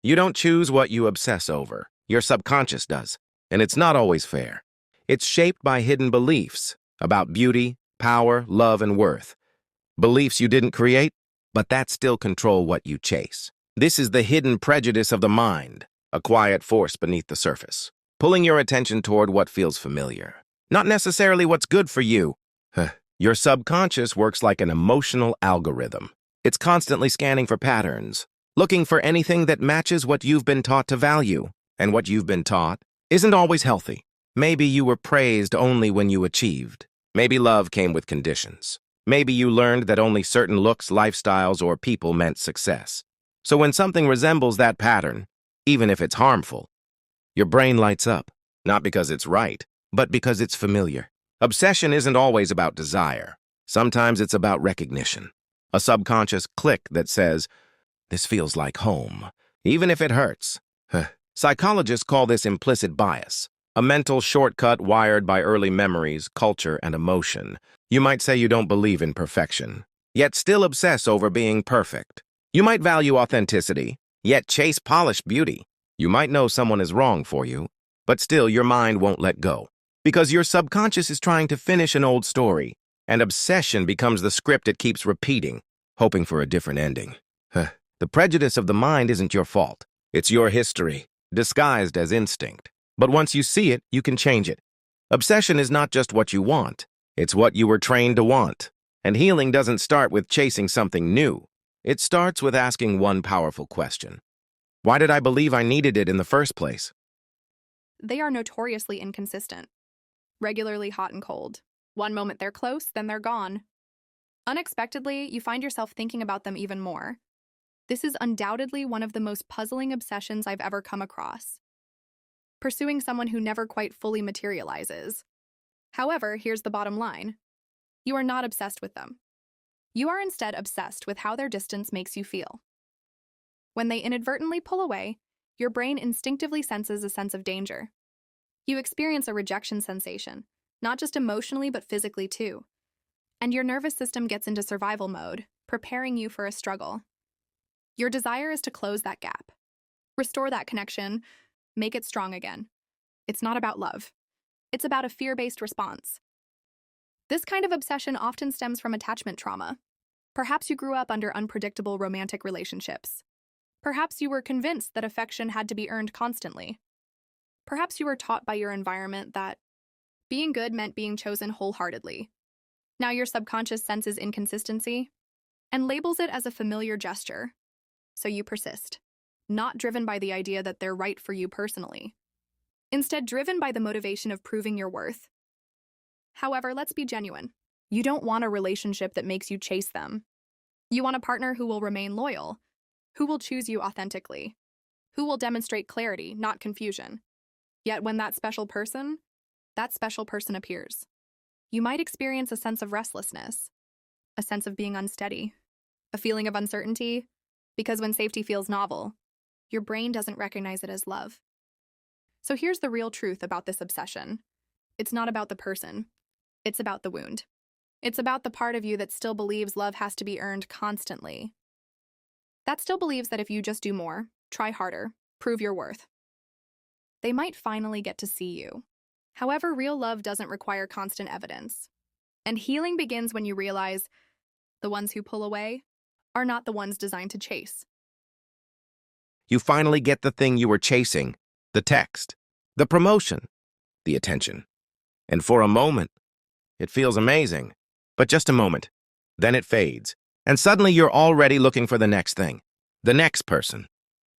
You don't choose what you obsess over. Your subconscious does. And it's not always fair. It's shaped by hidden beliefs about beauty, power, love, and worth. Beliefs you didn't create, but that still control what you chase. This is the hidden prejudice of the mind, a quiet force beneath the surface, pulling your attention toward what feels familiar. Not necessarily what's good for you. Your subconscious works like an emotional algorithm. It's constantly scanning for patterns, looking for anything that matches what you've been taught to value. And what you've been taught isn't always healthy. Maybe you were praised only when you achieved. Maybe love came with conditions. Maybe you learned that only certain looks, lifestyles, or people meant success. So when something resembles that pattern, even if it's harmful, your brain lights up, not because it's right, but because it's familiar. Obsession isn't always about desire. Sometimes it's about recognition. A subconscious click that says, "This feels like home," even if it hurts. Psychologists call this implicit bias, a mental shortcut wired by early memories, culture, and emotion. You might say you don't believe in perfection, yet still obsess over being perfect. You might value authenticity, yet chase polished beauty. You might know someone is wrong for you, but still your mind won't let go. Because your subconscious is trying to finish an old story, and obsession becomes the script it keeps repeating, hoping for a different ending. The prejudice of the mind isn't your fault. It's your history, disguised as instinct. But once you see it, you can change it. Obsession is not just what you want. It's what you were trained to want. And healing doesn't start with chasing something new. It starts with asking one powerful question. Why did I believe I needed it in the first place? They are notoriously inconsistent. Regularly hot and cold. One moment they're close, then they're gone. Unexpectedly, you find yourself thinking about them even more. This is undoubtedly one of the most puzzling obsessions I've ever come across. Pursuing someone who never quite fully materializes. However, here's the bottom line. You are not obsessed with them. You are instead obsessed with how their distance makes you feel. When they inadvertently pull away, your brain instinctively senses a sense of danger. You experience a rejection sensation, not just emotionally but physically too. And your nervous system gets into survival mode, preparing you for a struggle. Your desire is to close that gap, restore that connection, make it strong again. It's not about love. It's about a fear-based response. This kind of obsession often stems from attachment trauma. Perhaps you grew up under unpredictable romantic relationships. Perhaps you were convinced that affection had to be earned constantly. Perhaps you were taught by your environment that being good meant being chosen wholeheartedly. Now your subconscious senses inconsistency and labels it as a familiar gesture. So you persist, not driven by the idea that they're right for you personally. Instead, driven by the motivation of proving your worth. However, let's be genuine. You don't want a relationship that makes you chase them. You want a partner who will remain loyal, who will choose you authentically, who will demonstrate clarity, not confusion. Yet when that special person appears, you might experience a sense of restlessness, a sense of being unsteady, a feeling of uncertainty, because when safety feels novel, your brain doesn't recognize it as love. So here's the real truth about this obsession. It's not about the person. It's about the wound. It's about the part of you that still believes love has to be earned constantly. That still believes that if you just do more, try harder, prove your worth, they might finally get to see you. However, real love doesn't require constant evidence. And healing begins when you realize the ones who pull away are not the ones designed to chase. You finally get the thing you were chasing, the text, the promotion, the attention. And for a moment, it feels amazing. But just a moment. Then it fades. And suddenly you're already looking for the next thing, the next person,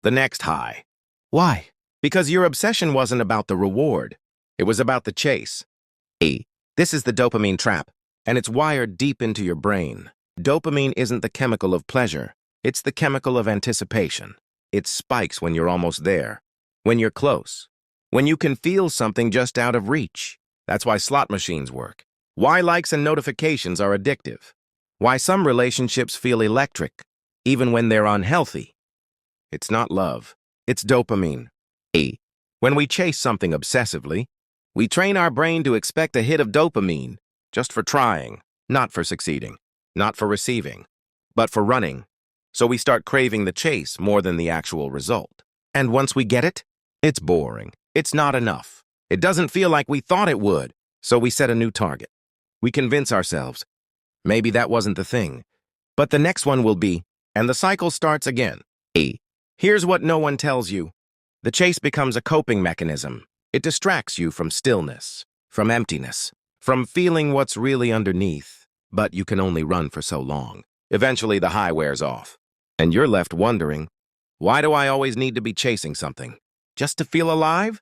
the next high. Why? Because your obsession wasn't about the reward. It was about the chase. This is the dopamine trap, and it's wired deep into your brain. Dopamine isn't the chemical of pleasure. It's the chemical of anticipation. It spikes when you're almost there, when you're close, when you can feel something just out of reach. That's why slot machines work. Why likes and notifications are addictive. Why some relationships feel electric, even when they're unhealthy. It's not love. It's dopamine. When we chase something obsessively, we train our brain to expect a hit of dopamine just for trying, not for succeeding, not for receiving, but for running. So we start craving the chase more than the actual result. And once we get it, it's boring. It's not enough. It doesn't feel like we thought it would. So we set a new target. We convince ourselves, maybe that wasn't the thing. But the next one will be, and the cycle starts again. Here's what no one tells you. The chase becomes a coping mechanism. It distracts you from stillness, from emptiness, from feeling what's really underneath. But you can only run for so long. Eventually, the high wears off. And you're left wondering, why do I always need to be chasing something? Just to feel alive?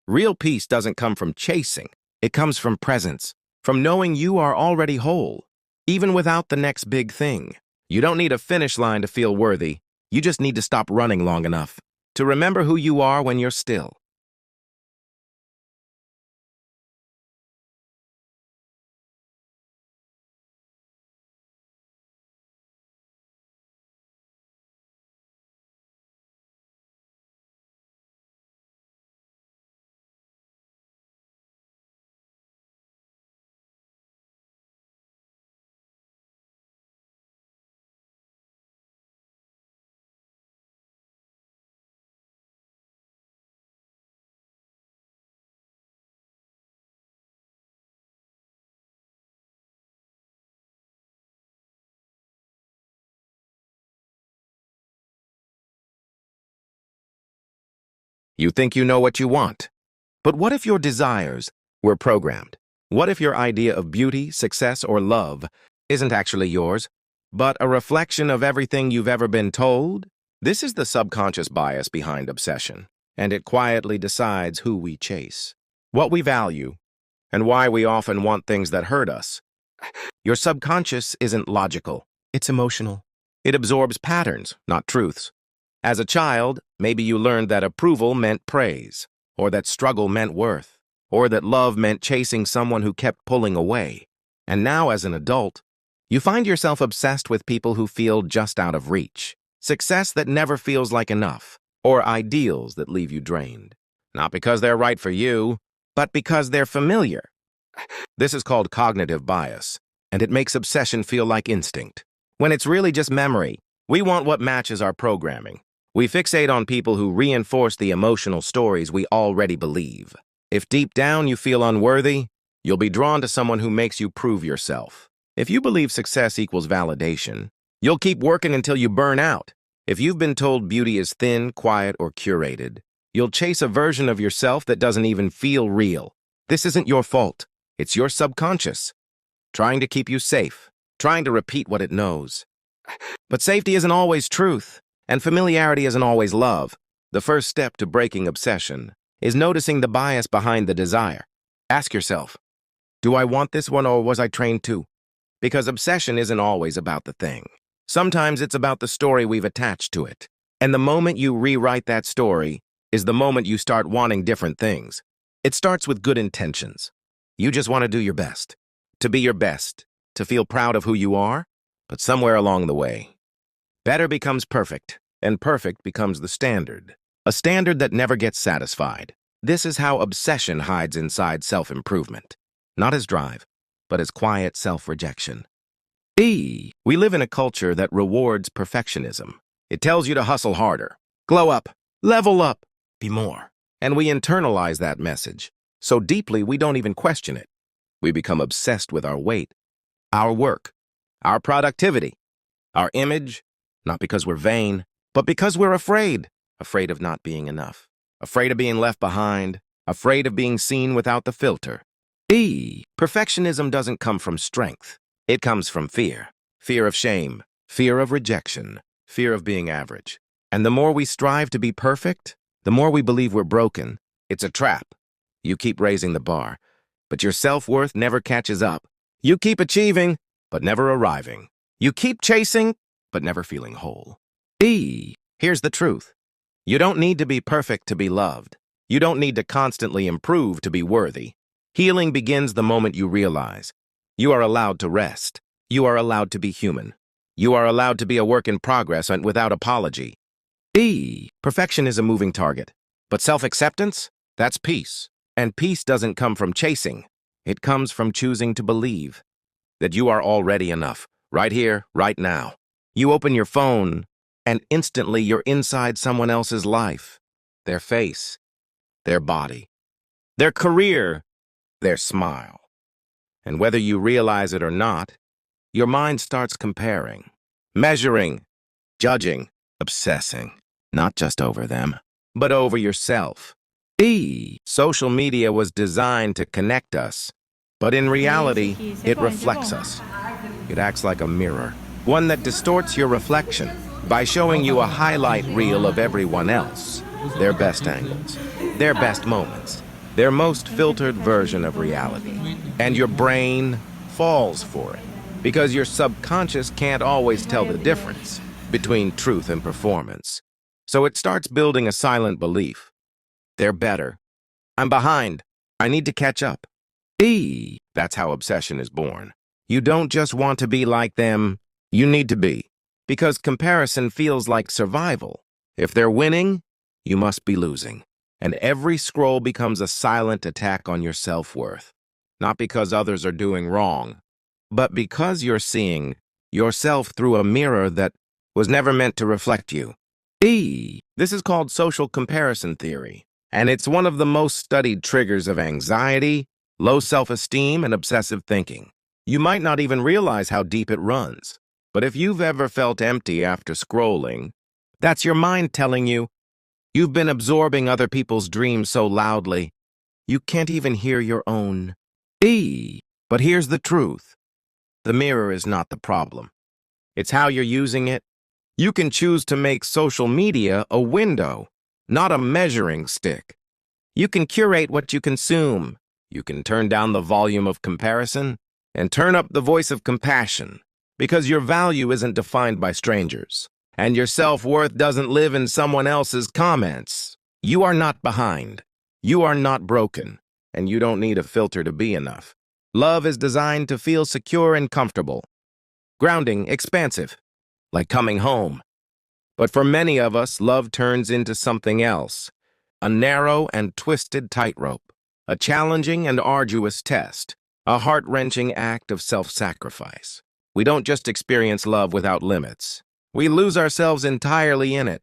Real peace doesn't come from chasing. It comes from presence, from knowing you are already whole, even without the next big thing. You don't need a finish line to feel worthy. You just need to stop running long enough to remember who you are when you're still. You think you know what you want. But what if your desires were programmed? What if your idea of beauty, success, or love isn't actually yours, but a reflection of everything you've ever been told? This is the subconscious bias behind obsession, and it quietly decides who we chase, what we value, and why we often want things that hurt us. Your subconscious isn't logical, it's emotional. It absorbs patterns, not truths. As a child, maybe you learned that approval meant praise, or that struggle meant worth, or that love meant chasing someone who kept pulling away. And now, as an adult, you find yourself obsessed with people who feel just out of reach, success that never feels like enough, or ideals that leave you drained. Not because they're right for you, but because they're familiar. This is called cognitive bias, and it makes obsession feel like instinct, when it's really just memory. We want what matches our programming. We fixate on people who reinforce the emotional stories we already believe. If deep down you feel unworthy, you'll be drawn to someone who makes you prove yourself. If you believe success equals validation, you'll keep working until you burn out. If you've been told beauty is thin, quiet, or curated, you'll chase a version of yourself that doesn't even feel real. This isn't your fault. It's your subconscious, trying to keep you safe, trying to repeat what it knows. But safety isn't always truth. And familiarity isn't always love. The first step to breaking obsession is noticing the bias behind the desire. Ask yourself, do I want this one or was I trained to? Because obsession isn't always about the thing. Sometimes it's about the story we've attached to it. And the moment you rewrite that story is the moment you start wanting different things. It starts with good intentions. You just want to do your best, to be your best, to feel proud of who you are. But somewhere along the way, better becomes perfect, and perfect becomes the standard. A standard that never gets satisfied. This is how obsession hides inside self-improvement. Not as drive, but as quiet self-rejection. We live in a culture that rewards perfectionism. It tells you to hustle harder, glow up, level up, be more. And we internalize that message so deeply we don't even question it. We become obsessed with our weight, our work, our productivity, our image, not because we're vain, but because we're afraid. Afraid of not being enough. Afraid of being left behind. Afraid of being seen without the filter. Perfectionism doesn't come from strength. It comes from fear. Fear of shame. Fear of rejection. Fear of being average. And the more we strive to be perfect, the more we believe we're broken. It's a trap. You keep raising the bar, but your self-worth never catches up. You keep achieving, but never arriving. You keep chasing, but never feeling whole. Here's the truth. You don't need to be perfect to be loved. You don't need to constantly improve to be worthy. Healing begins the moment you realize you are allowed to rest. You are allowed to be human. You are allowed to be a work in progress and without apology. Perfection is a moving target, but self-acceptance, that's peace. And peace doesn't come from chasing. It comes from choosing to believe that you are already enough, right here, right now. You open your phone, and instantly you're inside someone else's life, their face, their body, their career, their smile. And whether you realize it or not, your mind starts comparing, measuring, judging, obsessing, not just over them, but over yourself. Social media was designed to connect us, but in reality, it reflects us. It acts like a mirror, one that distorts your reflection by showing you a highlight reel of everyone else, their best angles, their best moments, their most filtered version of reality. And your brain falls for it, because your subconscious can't always tell the difference between truth and performance. So it starts building a silent belief. They're better. I'm behind. I need to catch up. That's how obsession is born. You don't just want to be like them, you need to be. Because comparison feels like survival. If they're winning, you must be losing. And every scroll becomes a silent attack on your self-worth. Not because others are doing wrong, but because you're seeing yourself through a mirror that was never meant to reflect you. This is called social comparison theory, and it's one of the most studied triggers of anxiety, low self-esteem, and obsessive thinking. You might not even realize how deep it runs, but if you've ever felt empty after scrolling, that's your mind telling you you've been absorbing other people's dreams so loudly, you can't even hear your own. But here's the truth. The mirror is not the problem. It's how you're using it. You can choose to make social media a window, not a measuring stick. You can curate what you consume. You can turn down the volume of comparison and turn up the voice of compassion, because your value isn't defined by strangers, and your self-worth doesn't live in someone else's comments. You are not behind. You are not broken, and you don't need a filter to be enough. Love is designed to feel secure and comfortable, grounding, expansive, like coming home. But for many of us, love turns into something else, a narrow and twisted tightrope, a challenging and arduous test, a heart-wrenching act of self-sacrifice. We don't just experience love without limits. We lose ourselves entirely in it.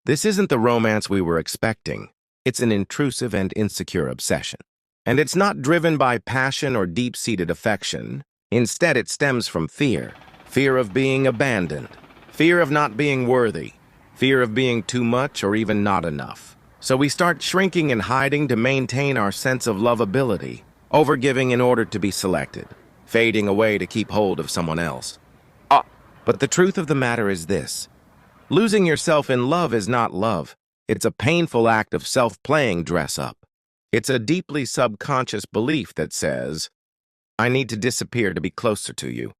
This isn't the romance we were expecting. It's an intrusive and insecure obsession. And it's not driven by passion or deep-seated affection. Instead, it stems from fear. Fear of being abandoned. Fear of not being worthy. Fear of being too much or even not enough. So we start shrinking and hiding to maintain our sense of lovability, overgiving in order to be selected, fading away to keep hold of someone else. But the truth of the matter is this. Losing yourself in love is not love. It's a painful act of self-playing dress-up. It's a deeply subconscious belief that says, I need to disappear to be closer to you.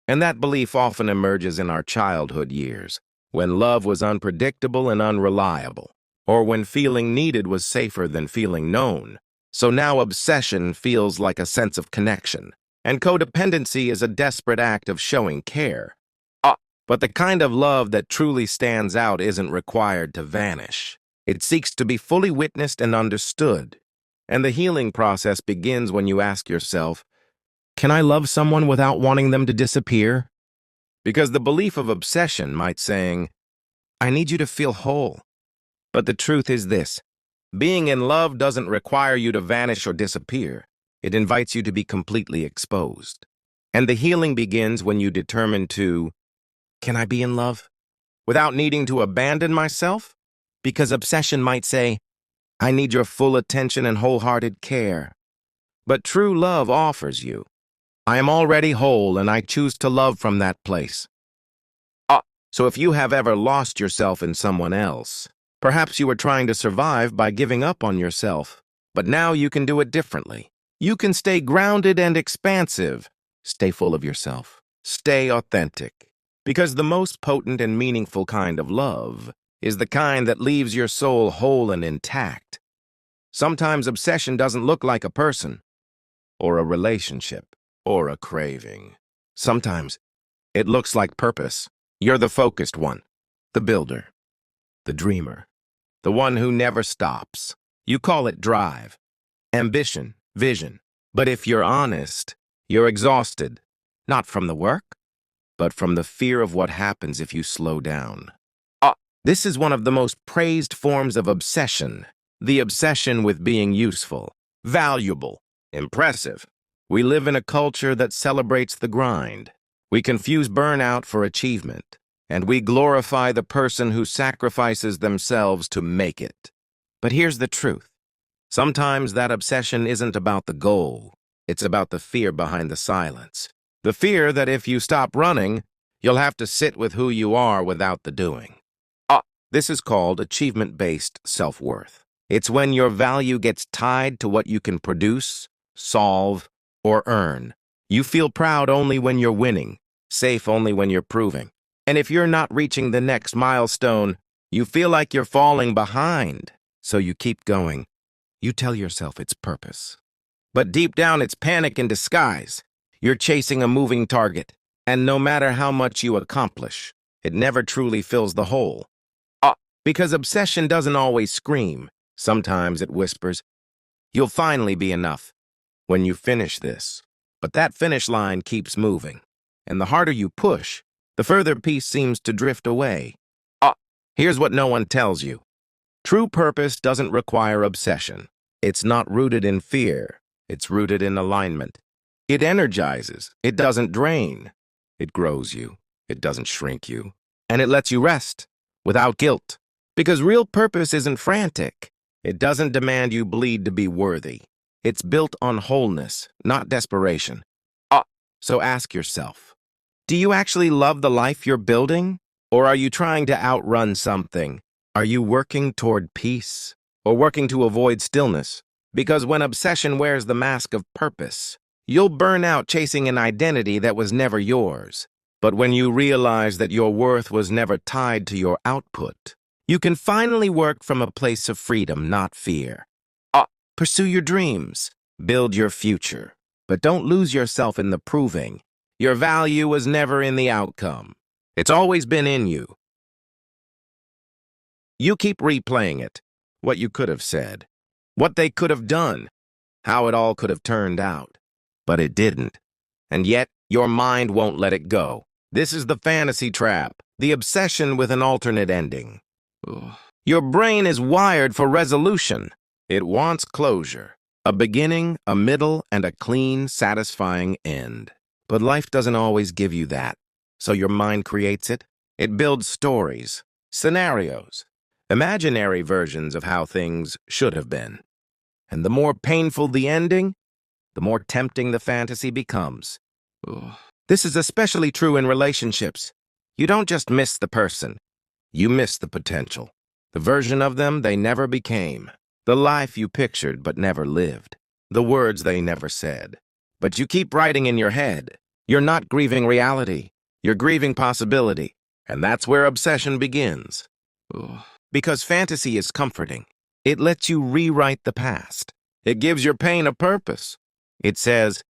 And that belief often emerges in our childhood years, when love was unpredictable and unreliable, or when feeling needed was safer than feeling known. So now obsession feels like a sense of connection, and codependency is a desperate act of showing care. But the kind of love that truly stands out isn't required to vanish. It seeks to be fully witnessed and understood. And the healing process begins when you ask yourself, can I love someone without wanting them to disappear? Because the belief of obsession might saying, I need you to feel whole. But the truth is this, being in love doesn't require you to vanish or disappear. It invites you to be completely exposed. And the healing begins when you determine to, can I be in love without needing to abandon myself? Because obsession might say, I need your full attention and wholehearted care. But true love offers you, I am already whole and I choose to love from that place. So if you have ever lost yourself in someone else, perhaps you were trying to survive by giving up on yourself. But now you can do it differently. You can stay grounded and expansive. Stay full of yourself. Stay authentic. Because the most potent and meaningful kind of love is the kind that leaves your soul whole and intact. Sometimes obsession doesn't look like a person, or a relationship, or a craving. Sometimes it looks like purpose. You're the focused one, the builder, the dreamer, the one who never stops. You call it drive, ambition, vision. But if you're honest, you're exhausted, not from the work, but from the fear of what happens if you slow down. This is one of the most praised forms of obsession, the obsession with being useful, valuable, impressive. We live in a culture that celebrates the grind. We confuse burnout for achievement, and we glorify the person who sacrifices themselves to make it. But here's the truth. Sometimes that obsession isn't about the goal. It's about the fear behind the silence. The fear that if you stop running, you'll have to sit with who you are without the doing. This is called achievement-based self-worth. It's when your value gets tied to what you can produce, solve, or earn. You feel proud only when you're winning, safe only when you're proving. And if you're not reaching the next milestone, you feel like you're falling behind. So you keep going. You tell yourself it's purpose. But deep down, it's panic in disguise. You're chasing a moving target, and no matter how much you accomplish, it never truly fills the hole. Because obsession doesn't always scream. Sometimes it whispers, "You'll finally be enough when you finish this." But that finish line keeps moving, and the harder you push, the further peace seems to drift away. Here's what no one tells you. True purpose doesn't require obsession. It's not rooted in fear. It's rooted in alignment. It energizes. It doesn't drain. It grows you. It doesn't shrink you. And it lets you rest without guilt. Because real purpose isn't frantic. It doesn't demand you bleed to be worthy. It's built on wholeness, not desperation. So ask yourself, do you actually love the life you're building? Or are you trying to outrun something? Are you working toward peace? Or working to avoid stillness? Because when obsession wears the mask of purpose, you'll burn out chasing an identity that was never yours. But when you realize that your worth was never tied to your output, you can finally work from a place of freedom, not fear. Pursue your dreams. Build your future. But don't lose yourself in the proving. Your value was never in the outcome. It's always been in you. You keep replaying it. What you could have said. What they could have done. How it all could have turned out. But it didn't. And yet, your mind won't let it go. This is the fantasy trap. The obsession with an alternate ending. Your brain is wired for resolution. It wants closure, a beginning, a middle, and a clean, satisfying end. But life doesn't always give you that. So your mind creates it. It builds stories, scenarios, imaginary versions of how things should have been. And the more painful the ending, the more tempting the fantasy becomes. This is especially true in relationships. You don't just miss the person. You miss the potential, the version of them they never became, the life you pictured but never lived, the words they never said. But you keep writing in your head. You're not grieving reality. You're grieving possibility. And that's where obsession begins. Because fantasy is comforting. It lets you rewrite the past. It gives your pain a purpose. It says,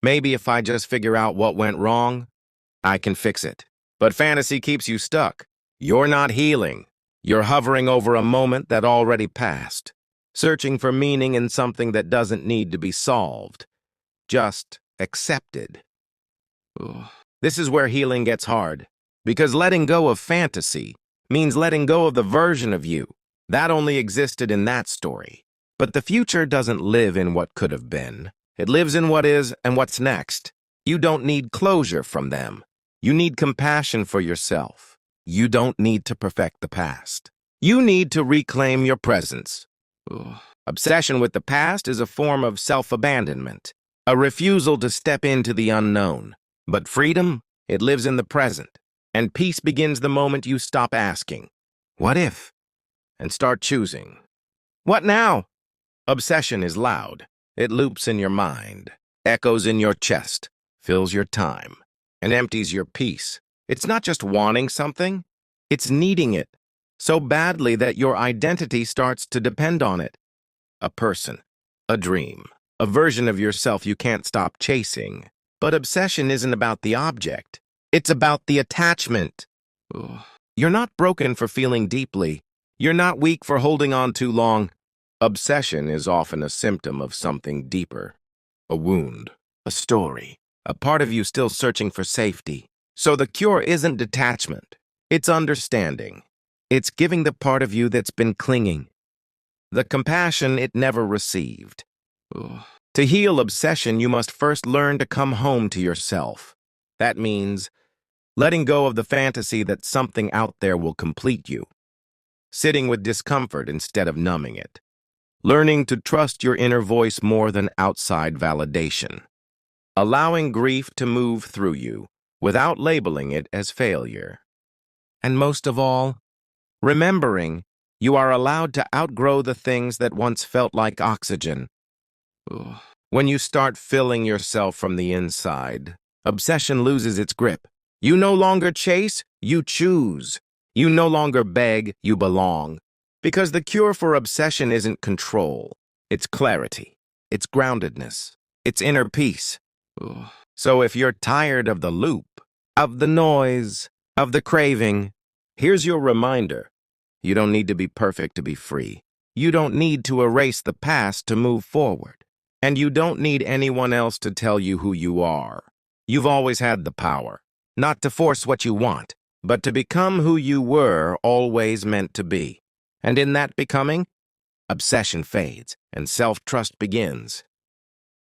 maybe if I just figure out what went wrong, I can fix it. But fantasy keeps you stuck. You're not healing. You're hovering over a moment that already passed, searching for meaning in something that doesn't need to be solved, just accepted. This is where healing gets hard, because letting go of fantasy means letting go of the version of you that only existed in that story. But the future doesn't live in what could have been. It lives in what is and what's next. You don't need closure from them. You need compassion for yourself. You don't need to perfect the past. You need to reclaim your presence. Obsession with the past is a form of self-abandonment, a refusal to step into the unknown. But freedom, it lives in the present. And peace begins the moment you stop asking, "What if?" and start choosing, "What now?" Obsession is loud. It loops in your mind, echoes in your chest, fills your time, and empties your peace. It's not just wanting something, it's needing it so badly that your identity starts to depend on it. A person, a dream, a version of yourself you can't stop chasing. But obsession isn't about the object. It's about the attachment. You're not broken for feeling deeply. You're not weak for holding on too long. Obsession is often a symptom of something deeper. A wound, a story, a part of you still searching for safety, So the cure isn't detachment. It's understanding. It's giving the part of you that's been clinging the compassion it never received. Ugh. To heal obsession, you must first learn to come home to yourself. That means letting go of the fantasy that something out there will complete you, sitting with discomfort instead of numbing it, learning to trust your inner voice more than outside validation, allowing grief to move through you without labeling it as failure. And most of all, remembering you are allowed to outgrow the things that once felt like oxygen. Ugh. When you start filling yourself from the inside, obsession loses its grip. You no longer chase, you choose. You no longer beg, you belong. Because the cure for obsession isn't control. It's clarity. It's groundedness. It's inner peace. Ugh. So if you're tired of the loop, of the noise, of the craving, here's your reminder. You don't need to be perfect to be free. You don't need to erase the past to move forward. And you don't need anyone else to tell you who you are. You've always had the power, not to force what you want, but to become who you were always meant to be. And in that becoming, obsession fades and self-trust begins.